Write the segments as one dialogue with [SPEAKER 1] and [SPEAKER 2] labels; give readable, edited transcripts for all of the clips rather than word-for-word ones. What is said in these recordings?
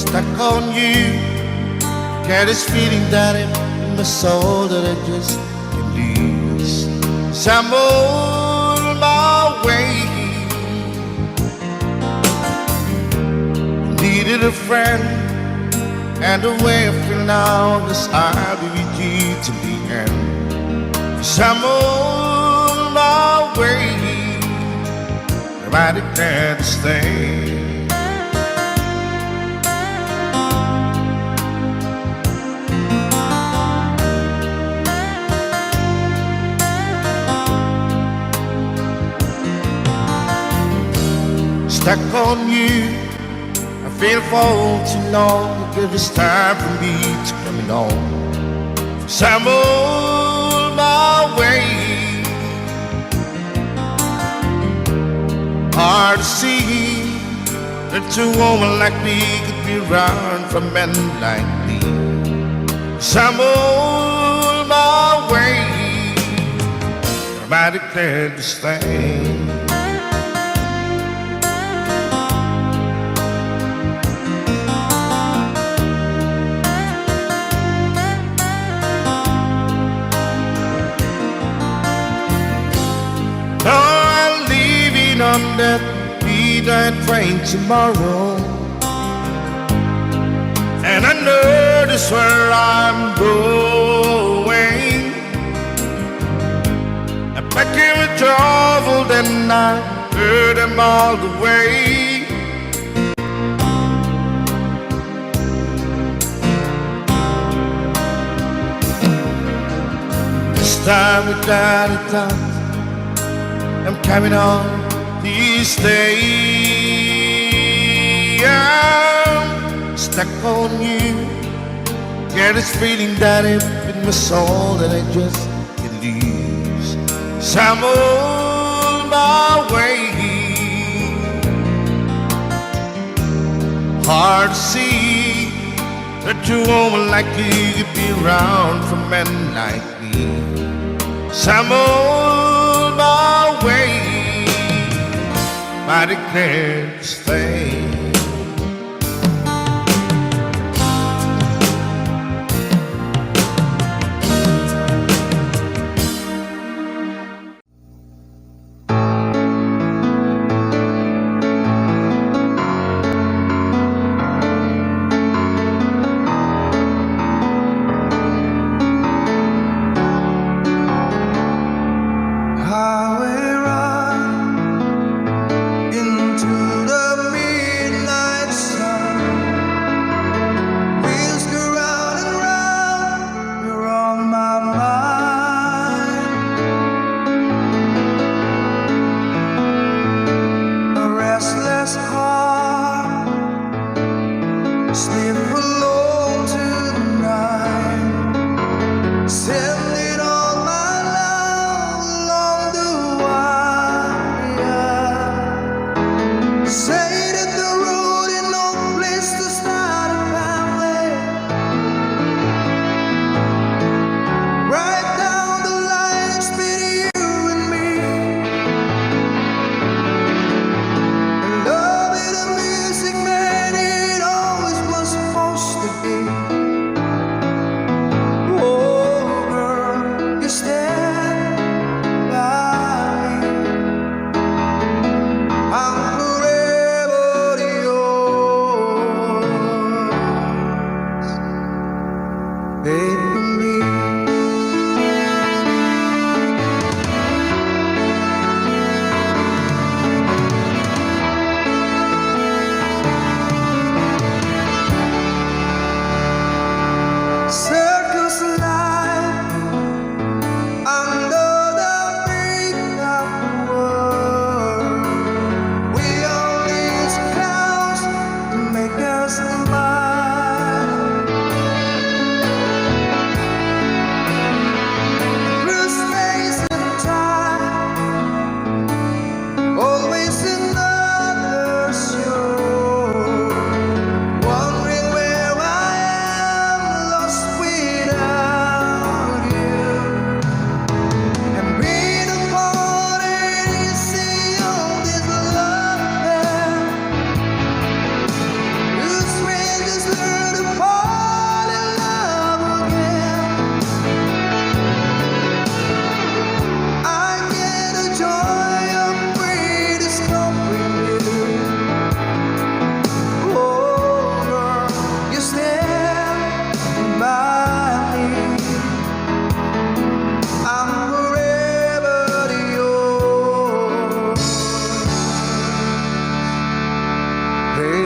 [SPEAKER 1] stuck on you. Get this feeling that in my soul that I just can't lose. So I'm on my way. Needed a friend, and the way I feel now is I'll be with you to the end. So I'm on my way. Nobody can stay. Stuck on you, I feel for too long. Give this time for me to coming on. So I'm on my way. Hard to see that a woman like me could be around for men like me. So I'm on my way. I declared this thing. On that midnight train tomorrow, and I know that's where I'm going. I pack in with trouble, then I heard them all the way. This time without a doubt, I'm coming on. These days I'm stuck on you. Get this feeling that it's in my soul that I just can't lose. So I'm on my way. Hard to see that a woman like you could be around for men like me. So I'm on my way. I declare to stay.
[SPEAKER 2] Highway run into the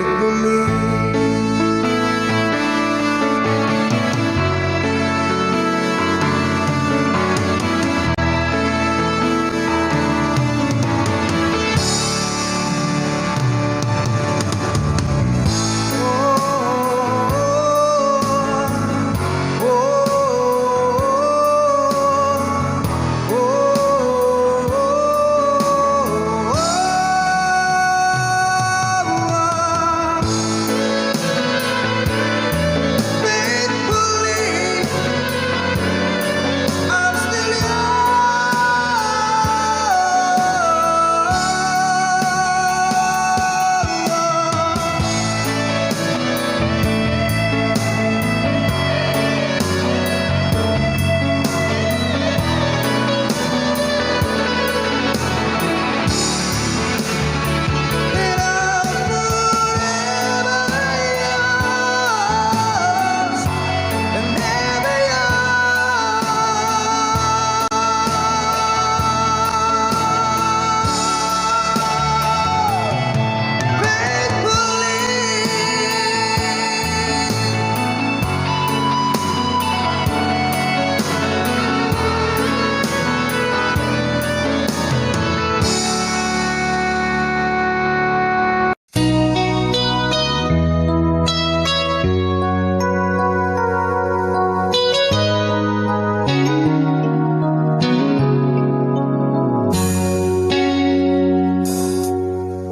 [SPEAKER 2] believe.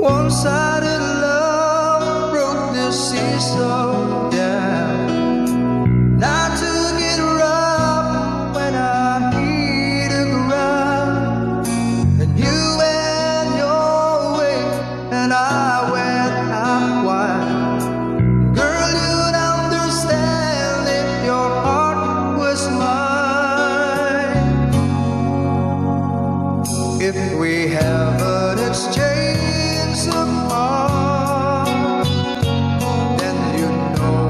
[SPEAKER 2] One-sided love broke the seesaw down. And I took it rough when I hit the ground. And you went your way and I went half wild. Girl, you'd understand if your heart was mine. If we haven't exchanged apart, then you know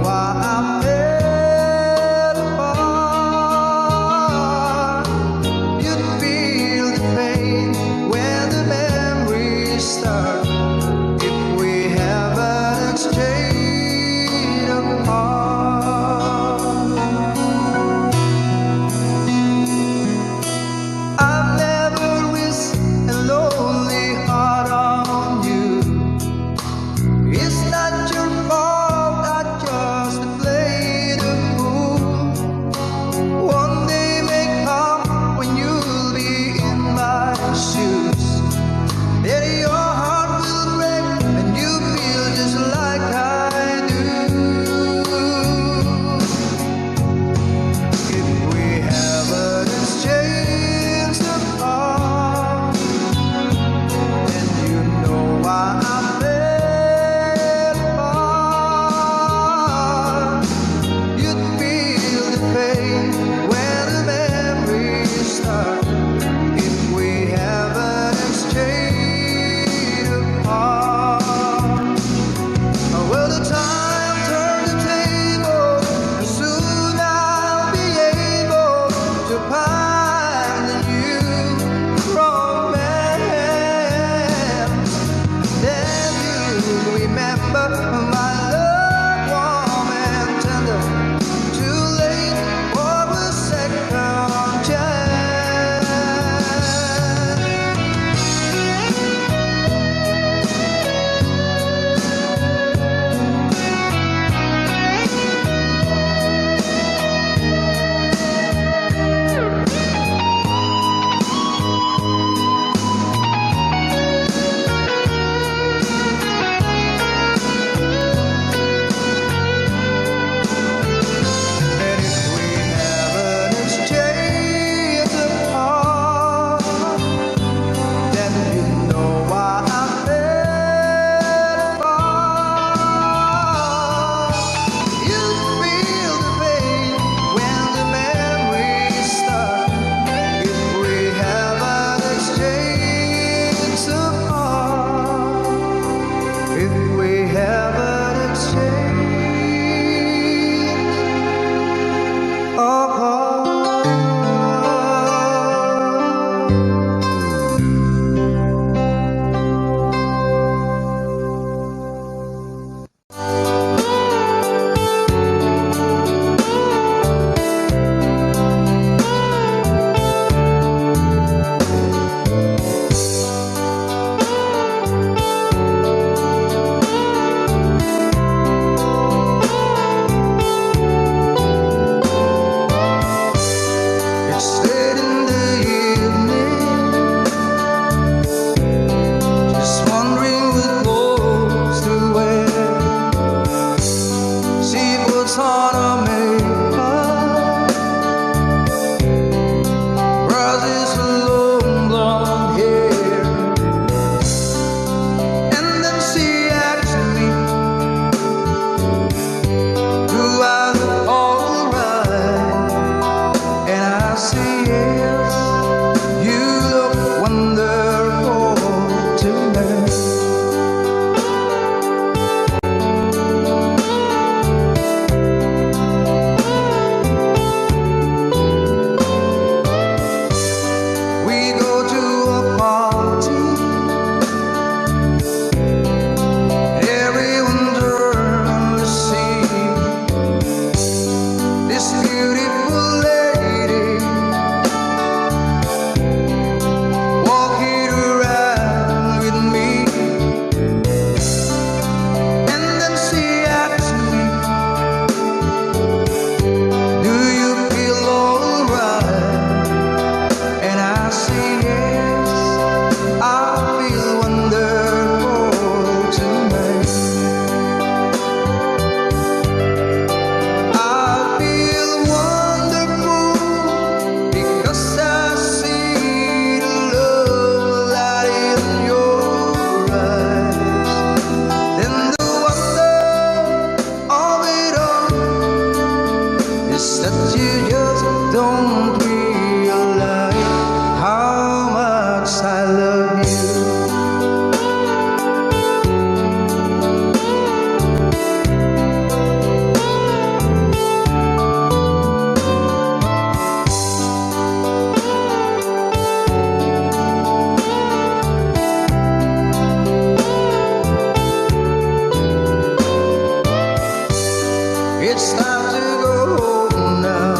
[SPEAKER 2] it's time to go home now.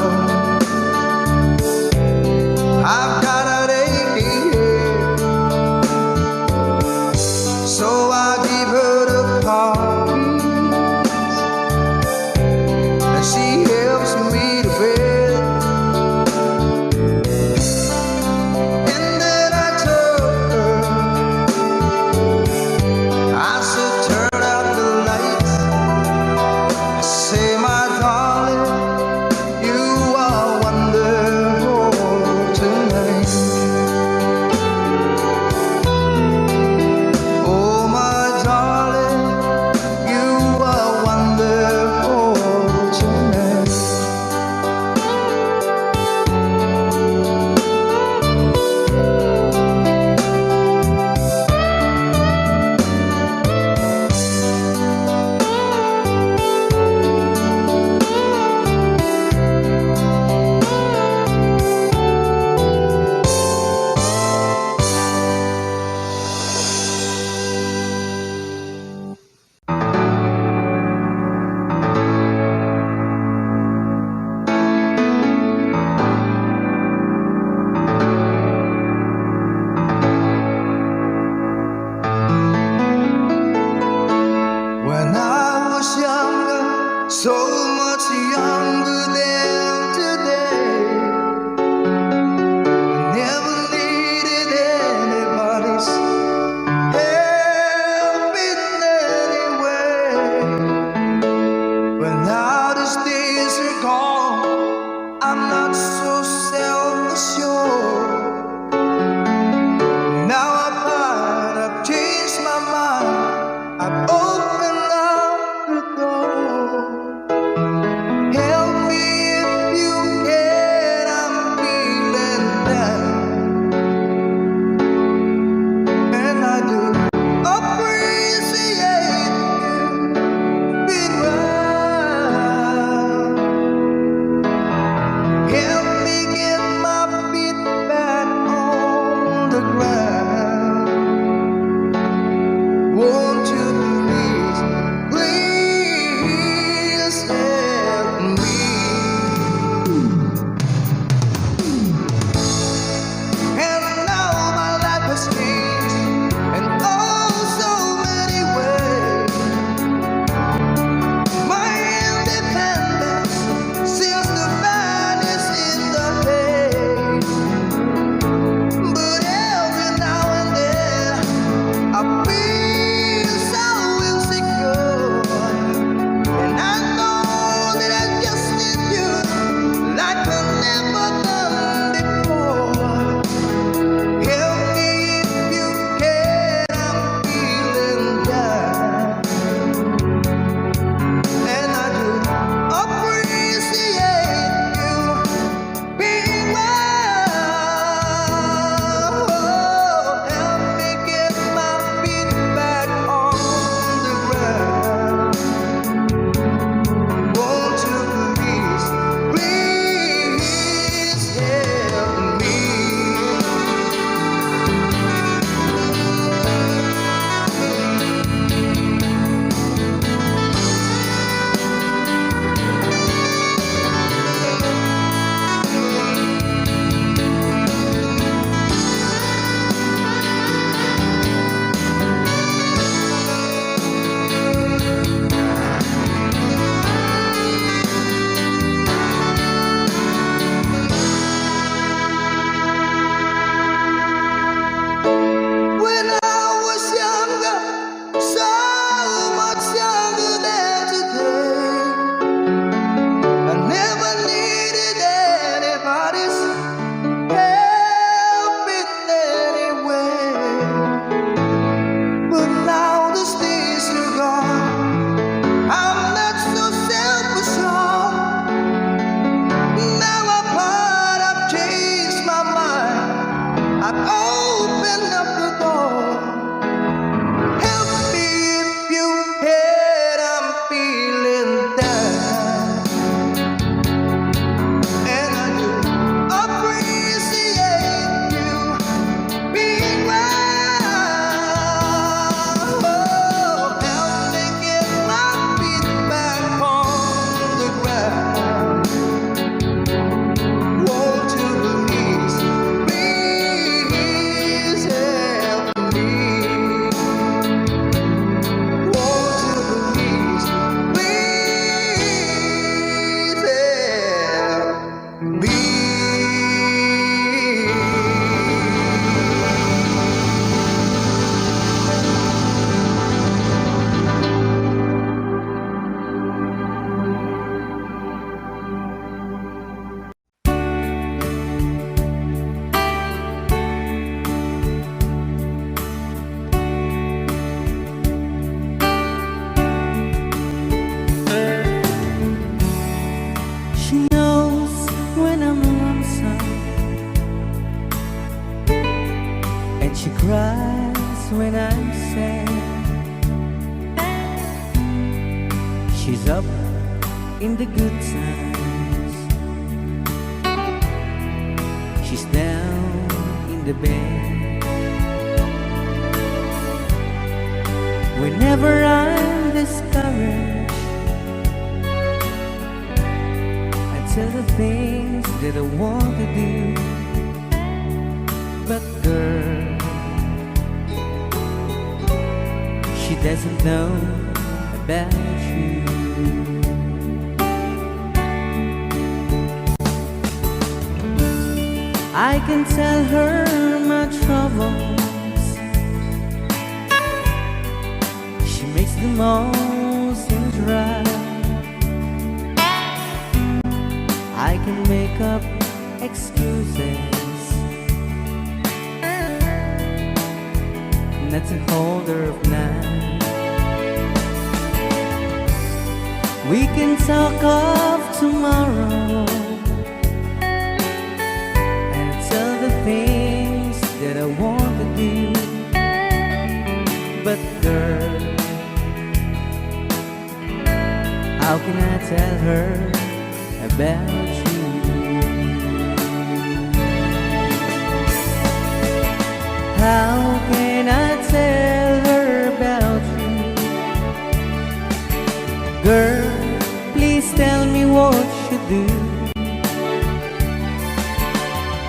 [SPEAKER 2] I've got an aching head, so I give her the car keys, and she helps me to bed. And then I told her, I said, turn out the lights. I say, my darling, you are wonderful tonight. Oh, my darling, you are wonderful tonight. When I was younger, so much younger than today, I never needed anybody's help in any way. But now these days are gone, I'm not so self-assured. Now I've changed my mind, I've opened up the door. Help
[SPEAKER 3] She's up in the good times, she's down in the bed. Whenever I'm discouraged, I tell the things that I want to do. But girl, she doesn't know about you. I can tell her my troubles, she makes them all seem right. I can make up excuses not to hold her of night. We can talk of tomorrow and tell the things that I want to do. But girl, how can I tell her about you? How can I tell her about you? Girl, please tell me what you do.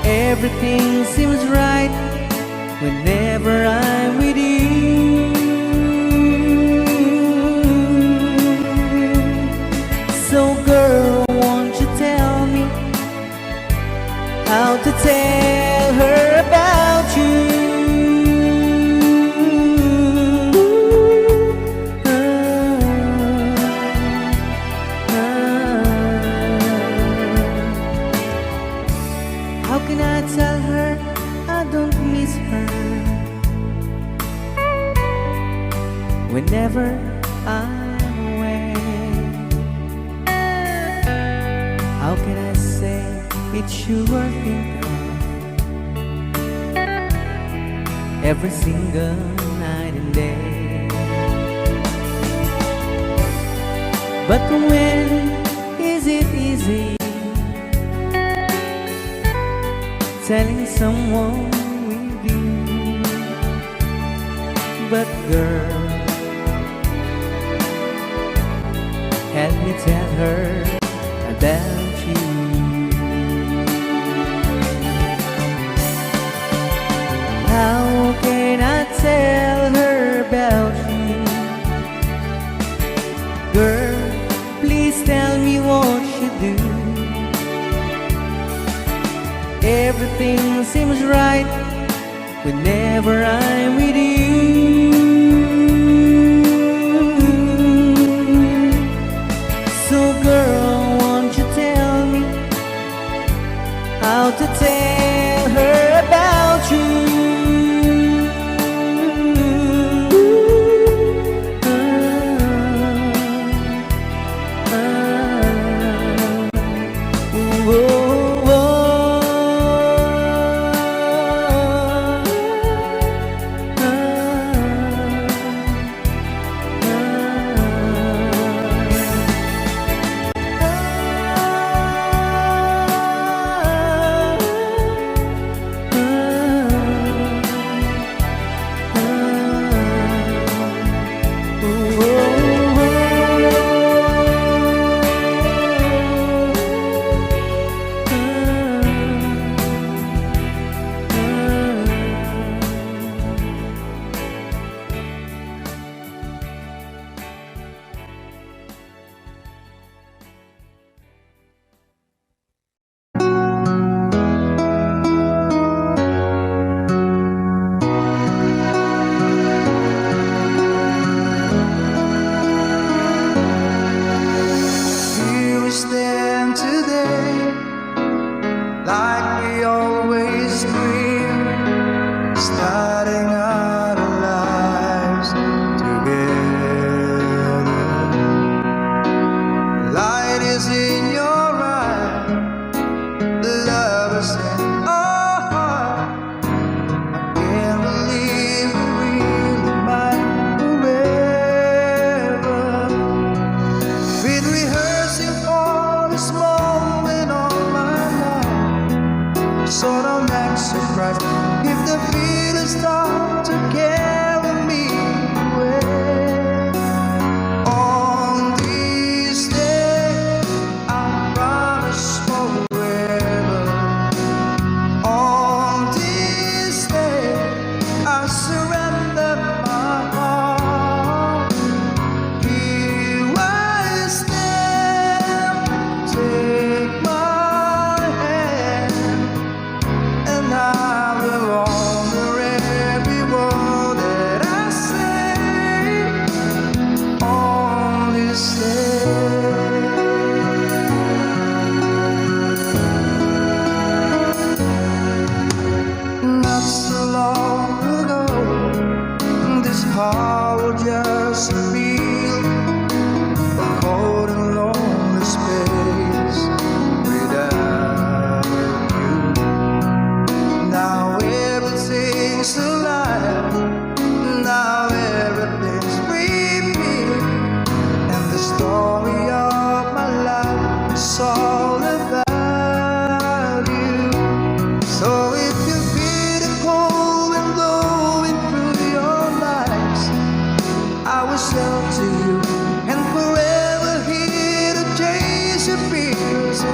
[SPEAKER 3] Everything seems right whenever I'm with you. So girl, won't you tell me how to tell her about you? How can I tell her I don't miss her whenever I'm away? How can I say it's you I think of every single night and day? But when is it easy telling someone with you? But girl, help me tell her about you. How can I tell her about you? Girl, please tell me what you do. Everything seems right whenever I'm with you. So girl, won't you tell me how to tell her about you?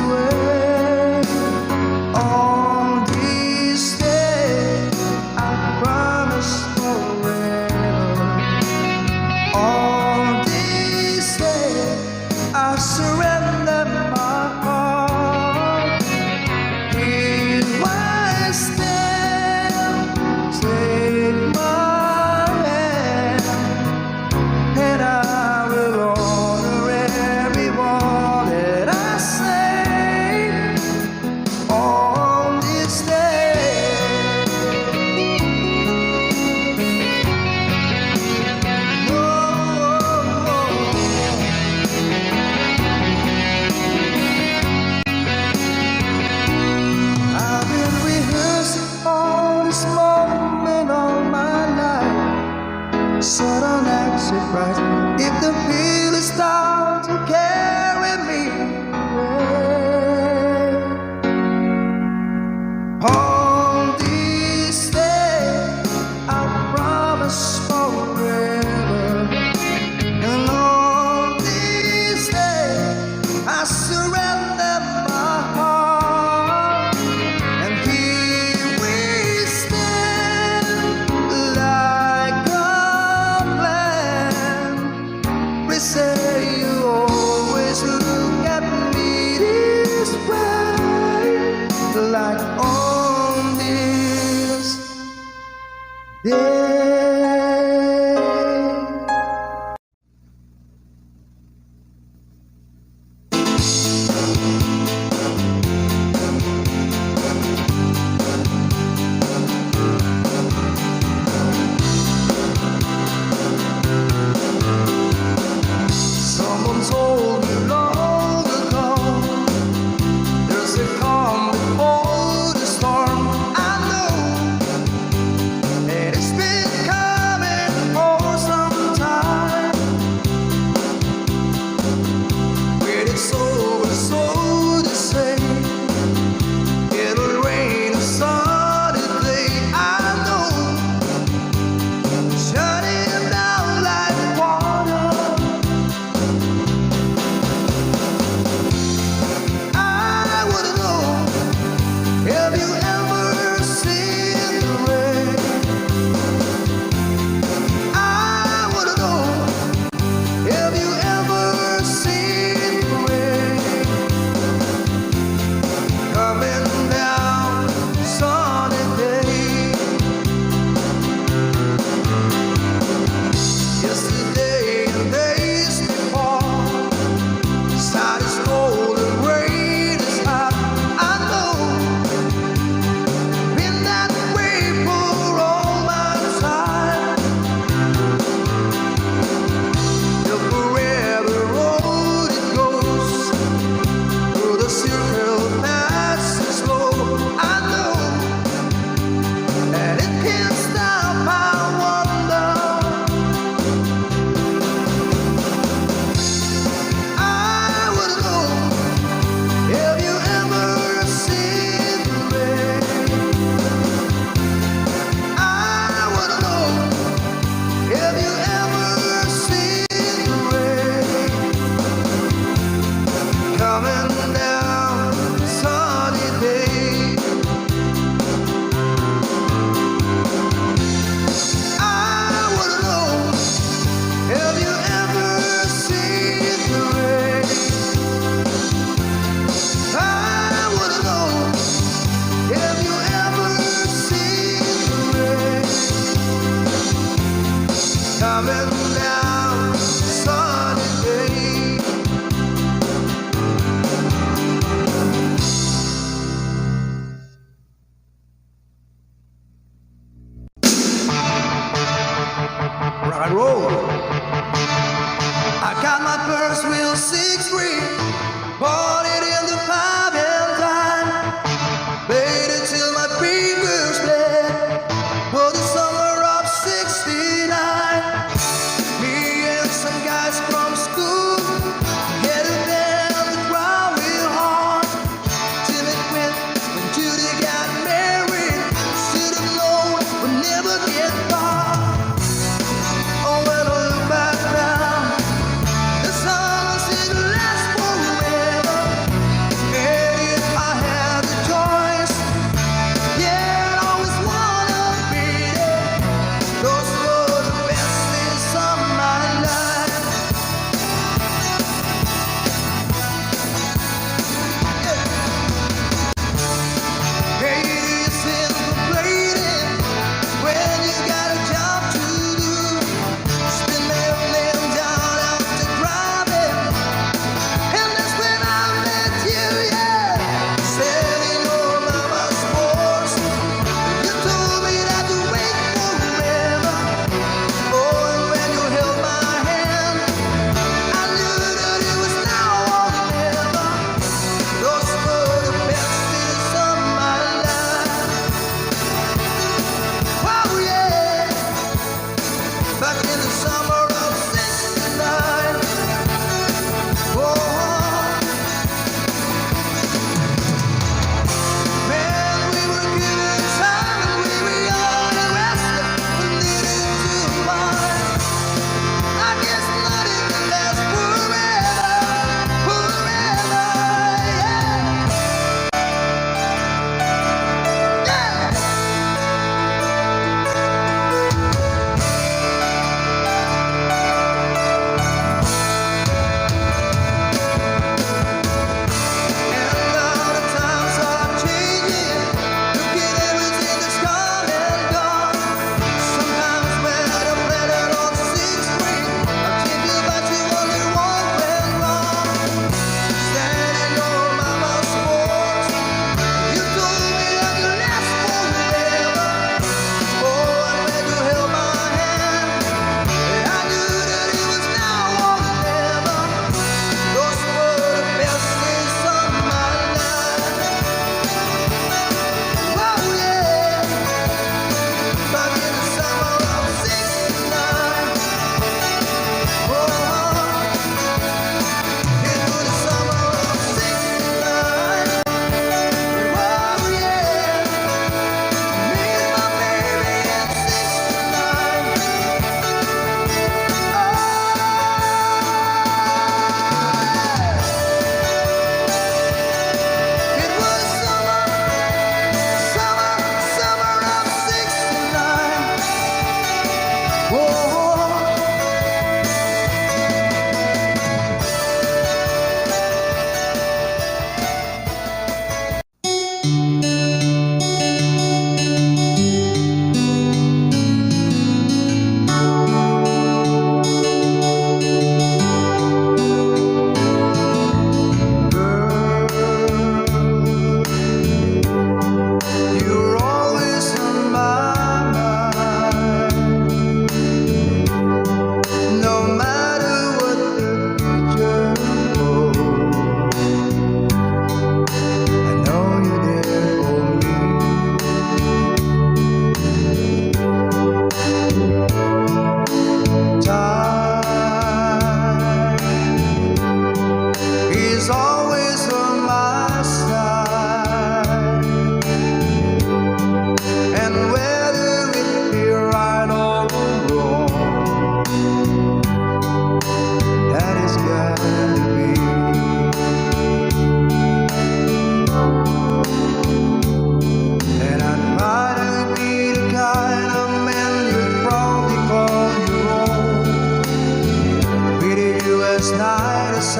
[SPEAKER 2] away. On this day, I promise forever. On this day, I surrender my heart. Here I stand, take my hand, and I will honor every word that I say on this day. I've been rehearsing all this moment all my life. So don't act surprised if the feelings start to carry me away. On this day, I promise forever. And on this day, I surrender my heart. And here we stand like a plan. We say you always look at me this way, like on this day. Someone told me long ago, there's a calm before the storm. I know, and it's been coming for some time. When it's over, so to say, it'll rain a sunny day. I know, shutting down like water. I wanna know, have you ever seen the rain? I wanna know, have you ever seen the rain? Coming down sunny day. Yesterday and days before, sun is cold and rain is hot. I know, been that way for all my time. The forever road it goes, through the circle passing slow. I know, and it can't stop. I wonder, I wanna know, have you ever seen the rain? I wanna know, have you ever seen the rain? Coming down sunny day. I wanna know, have you ever seen the rain? I wanna know, have you ever seen the rain? Coming down sunny day. Rock and roll. I got my first real 6-string, bought it in the 5 and dime, played it till my fingers bled. For the summer of '69, me and some guys from school headed down the ground real hard till it went when Judy got married. Should have known we'd never get far. Oh, when I look back now, the summer seemed to last forever.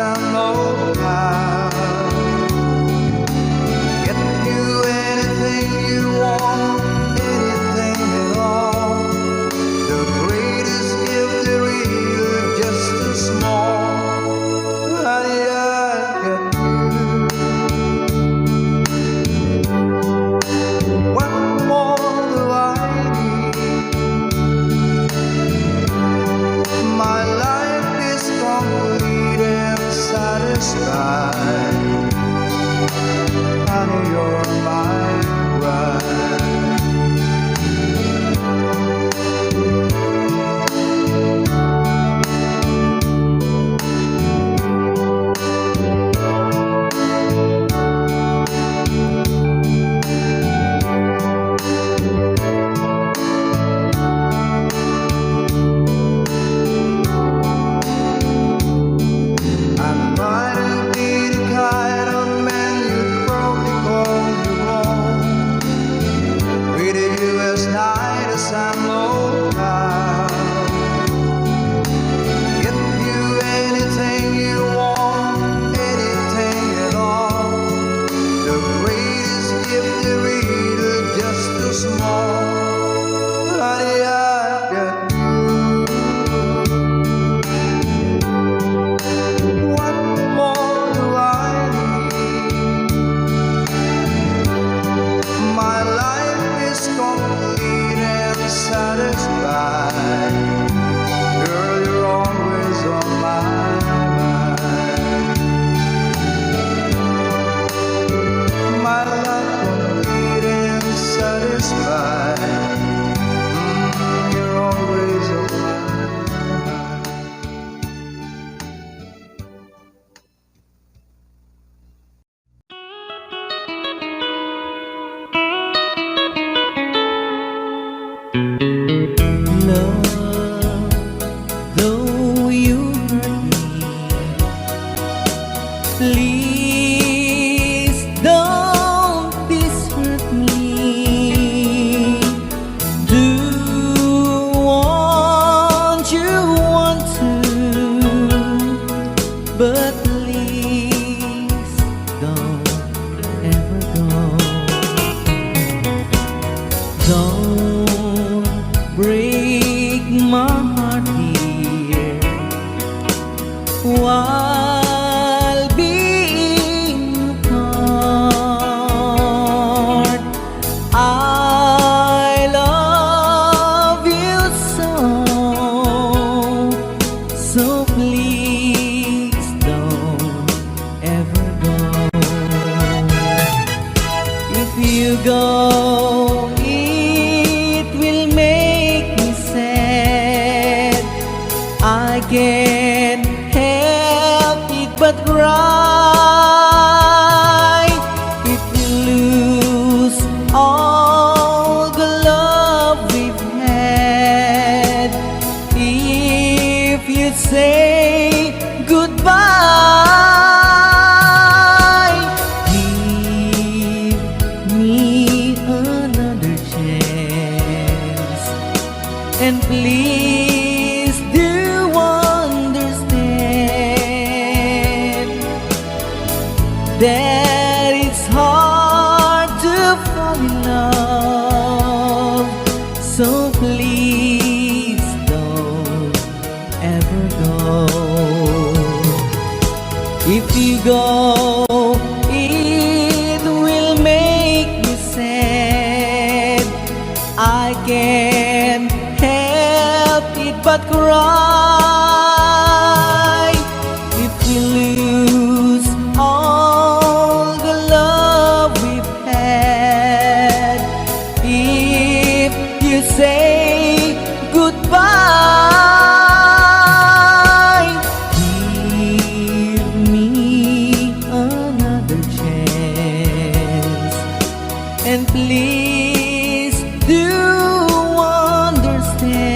[SPEAKER 2] and low tide. Get you anything you want, anything at all. The greatest gift there is just a small. Honey, I got you. What more do I need? My life is complete and satisfied. Honey, you're my bride. I'm trying to be the kind of man you probably call your own. Treated you as night as I'm low tide. Get you anything you want, anything at all. The greatest gift there is just a small. Honey, I got you. What more do I need? My life is complete and satisfied. Girl, you're always on my mind. My life complete and satisfied. You're always on my mind.
[SPEAKER 3] Love, though you hurt me, please don't desert me. Do what you want to, but please don't ever go. Don't break my heart, dear, while being apart. I love you so please don't ever go. If you go, it will make me sad. I can't help it but cry. If you lose all the love we've had, if you say goodbye, give me another chance, and please do understand that it's hard to fall in love. So please don't ever go. If you go, it will make me sad. I can't help it but cry. If you lose all the love we've had, if you say goodbye, give me another chance, and please do understand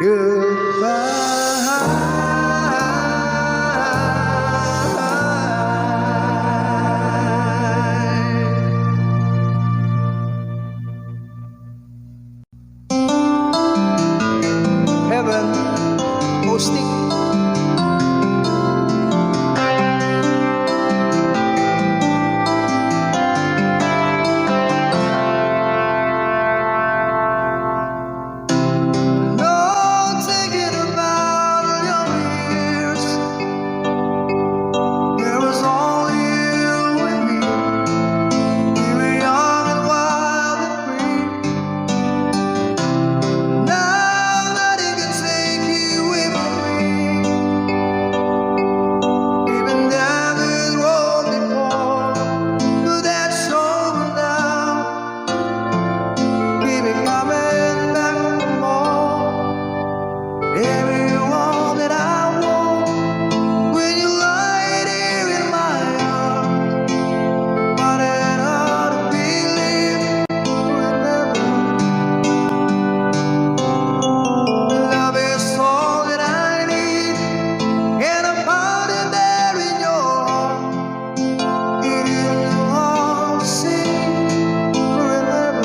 [SPEAKER 2] goodbye. Heaven hosting. No thinking about your years. There was only you and me. We were young and wild and free. Now nothing can take you away from me. We've been down this road before, but that's over now. Keep it coming back for more. Everyone that I want, when you lie here in my arms, but it ought to believe forever. Love is all that I need, and I'm found it there in your heart. It is all to sing forever.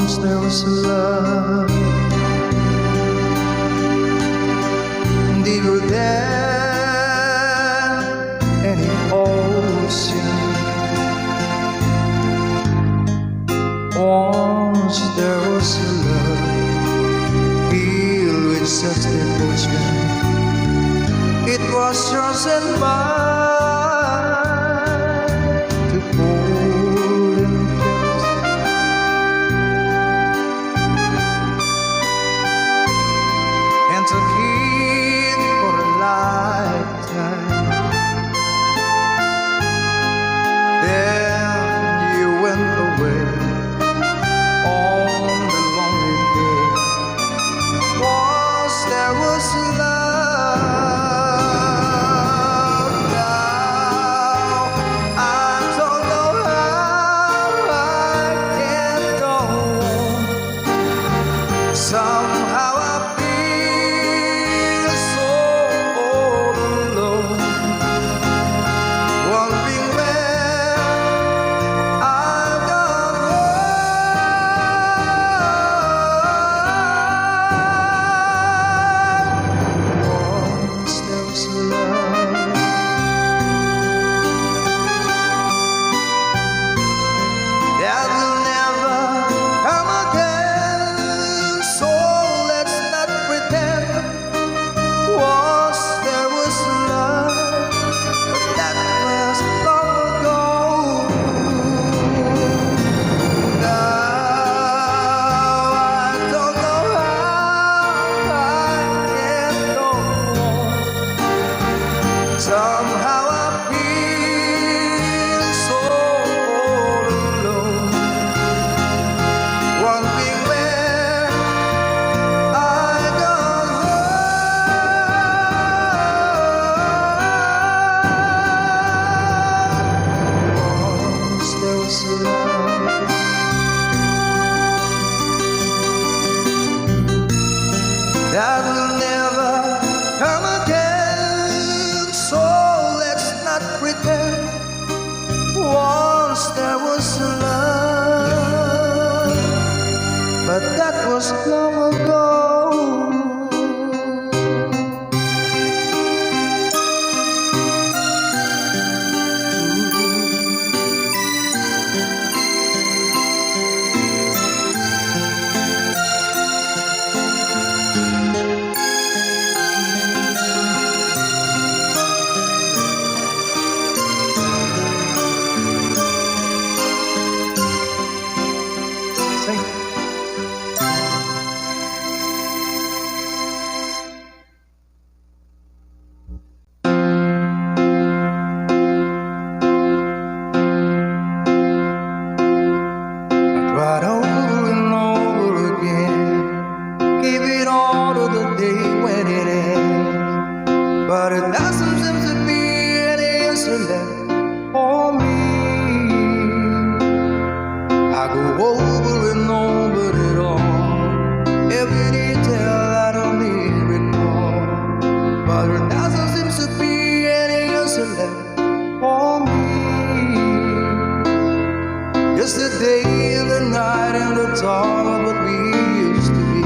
[SPEAKER 2] Once there was a love deeper than any ocean. Once there was a love filled with such devotion. It was yours and mine to hold and kiss. And to keep for a lifetime. Then you went away on the lonely day. Once there was love. Now I don't know how I can go on. Somehow I feel so all alone, wondering where I've gone wrong. Once there was love that will never come again, so let's not pretend. Once there was love, but that was long ago. Now I don't know how I can go on. Somehow I feel so all alone, wondering where I gone wrong. Once there was love that will never come again, so let's not pretend. Once there was love, but that was long ago. Sing. I tried over and over again, give it all to the day when it ends, but it doesn't seem to be any answer left for me. I go over and over it all, every detail I don't need recall, but it doesn't seem to be any answer left for me. Yesterday and the night and the dawn of what we used to be.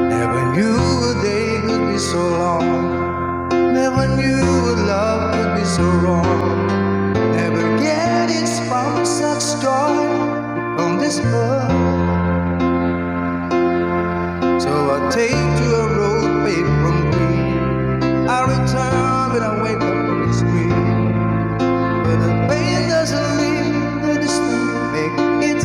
[SPEAKER 2] Never knew a day could be so long. Never knew a love could be so wrong. Never get it from such joy from this love. So I take to a road paved from green. I return when I wake up from the screen. But the pain doesn't leave the distance, make it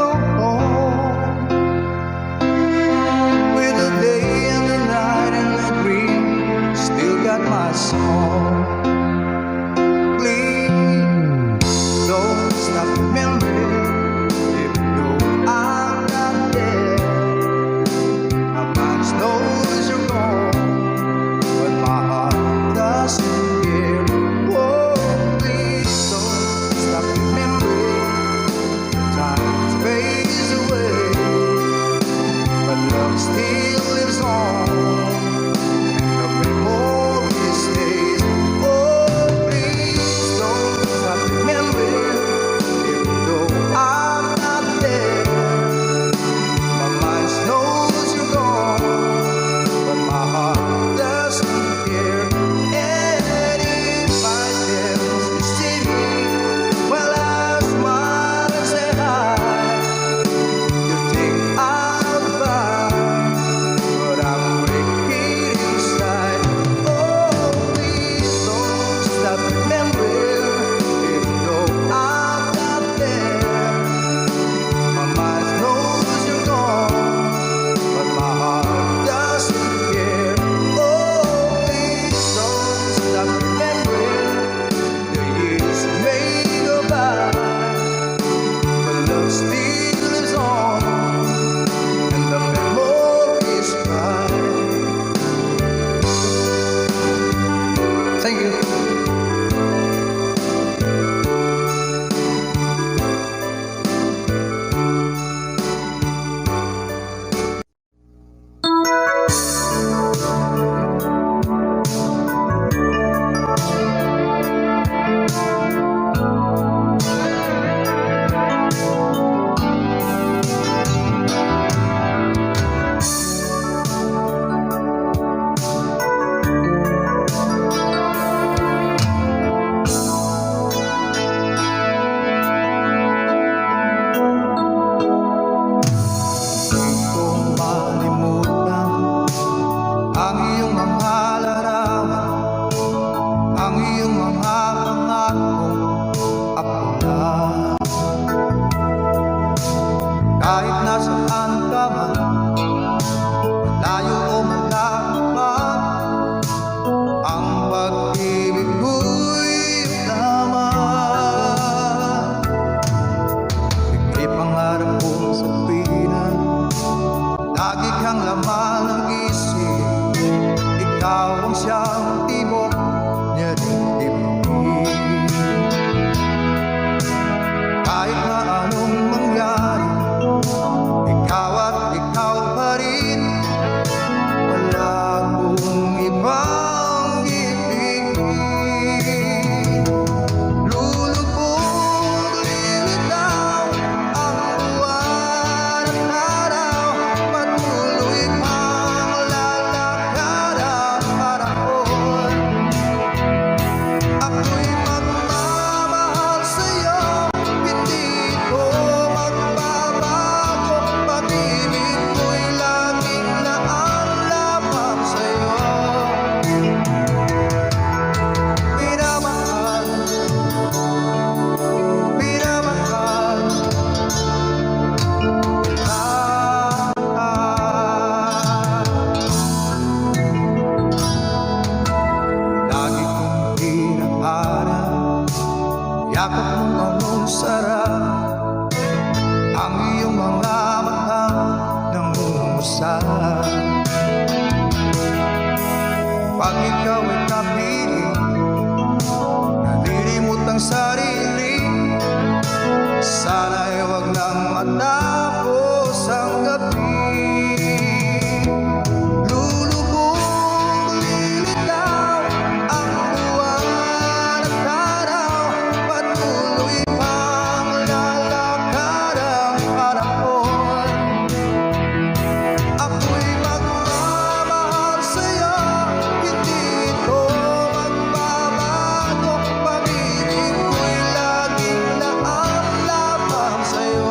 [SPEAKER 2] go home. With the day and the night and the green, still got my song. Please don't stop remembering, even though I'm not there. My mind knows you're gone, but my heart doesn't care. Oh, please don't stop remembering. Time fades away, but love still lives on, and the memory stays. Oh, please don't stop remembering, even though I'm not there. My mind knows you're gone, but my heart doesn't care. And if I dance, you see me, well, I smile and say hi. You think I'll buy, but I'm breaking inside. Oh, please don't stop remembering, even though I'm not there. My mind knows you're gone, but my heart doesn't care. Oh, please don't stop remembering. The years may go by, but love still lives on, and the memories cry. Thank you. Kung malimutan ang iyong mga larawan, ang iyong mga pangako, ako lang. Kahit nasaan ka man, malayo o malapit man, ang pag-ibig ko'y laman. Ika'y pangarap kong sabihan, lagi kang laman ng isip. Ikaw ang siyang tibok niya dibdib. Kahit na anong mangyari, ikaw at ikaw pa rin. Wala akong ibang ibigin. Lulubog, lilitaw ang buwan at araw. Patuloy pang lalakad ang panahon. Ako'y magmamahal sa'yo, hindi ko magbabago. Pag-ibig ko'y laging naalamang sa'yo. Minamahal, minamahal kita. Lagi kong hinahanap, yakap mong anong sarap, ang iyong mga mata nangungusap. Pag ikaw ay kapiling, nalilimot ang sarili. Sana'y wag nang matapos ang gabi. Lulubog, lilitaw ang buwan at araw. Patuloy pang lalakad ang panahon. Ako'y magmamahal sa'yo, hindi ko magbabago. Pag-ibig ko'y laging naalamang sa'yo.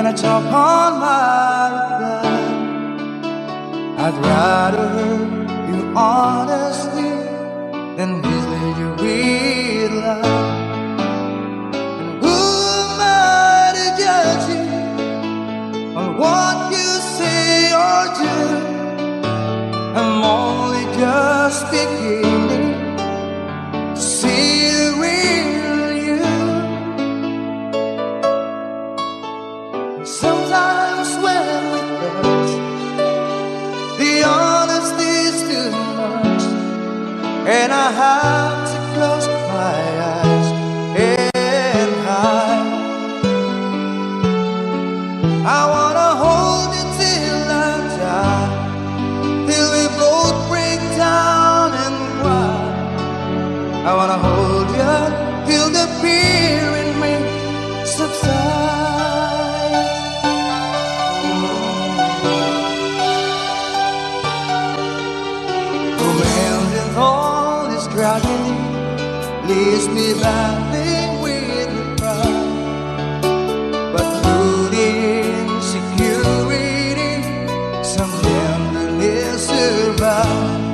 [SPEAKER 2] I talk on my reply. I'd rather hurt you honestly than mislead you with love. And who am I to judge you on what you say or do? I'm only just beginning to see the real you. Sometimes when we touch, the honesty's too much, and I have to close my eyes and hide. I wanna hold you till I die, till we both break down and cry. I wanna hold you till the fear in me subsides. Romance and all this tragedy leaves me battling with the pride, but through the insecurity, some tenderness survives.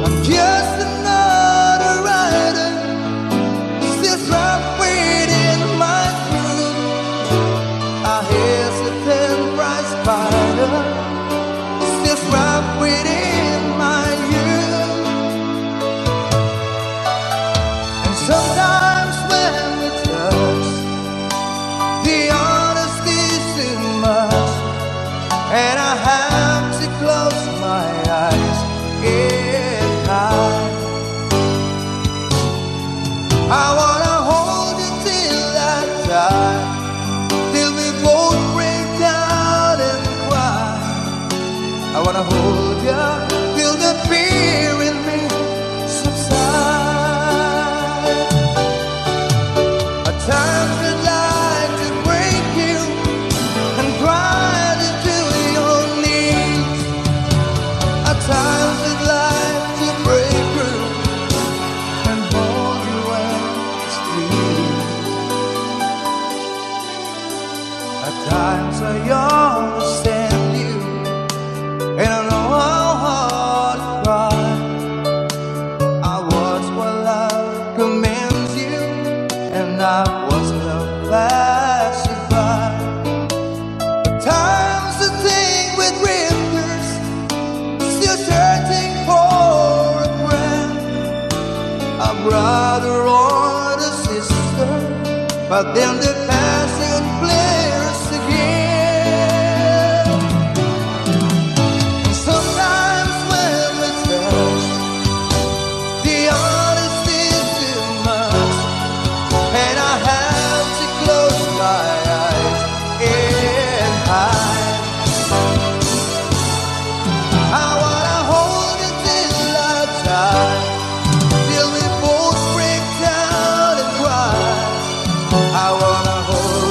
[SPEAKER 2] I'm just another rider, still trapped within my groove. A hesitant bright spider, still trapped within my youth. And sometimes when we touch, the honesty's too much, and I have to close my eyes and hide. I wanna hold you till I die, till we both break down and cry. I wanna hold you till the fear in me subsides. At times I'd like to break you and grind into your knees. At times I'd like to break through and hold you and squeeze. At times I understand you, and I know how hard to cry. I watch while love commands you, and I watch love passing by. At times I think with whispers, still searching for a friend, a brother or a sister, but then the passion flares again. And sometimes when we touch, the honesty's too much, and I have to close my eyes and hide. I wanna hold you till I die, till we both break down and cry. I wanna hold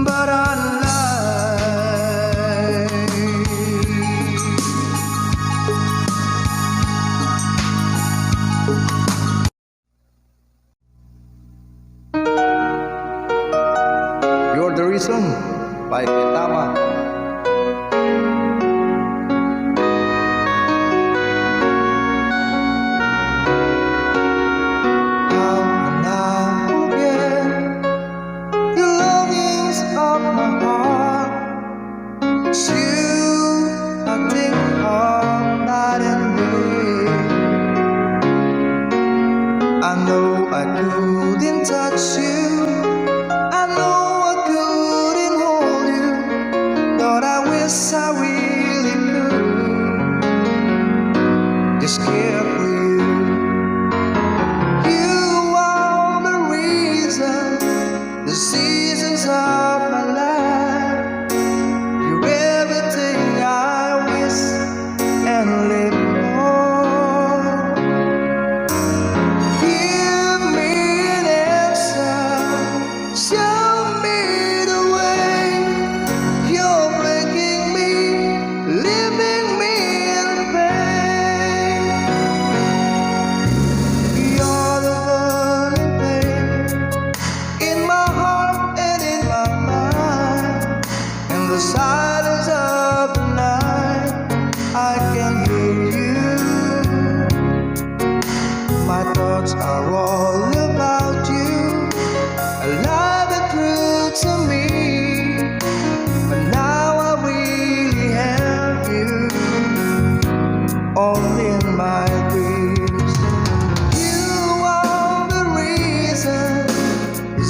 [SPEAKER 2] but I lie. You're the Reason by Petama. How can I forget the longings of my heart? It's you I think of night and day. I know I couldn't touch you, I know I couldn't hold you, but I wish I really could. Just care for you. You are the reason, the seasons of my life. You're everything I wish and live for. Give me an answer, show me the way. You're making me, leaving me in pain. You're the burning pain in my heart and in my mind. In the silence of the night, I can hear you. My thoughts are all about you, alive and true to me. But now I really have you, all in my dreams. You are the reason, the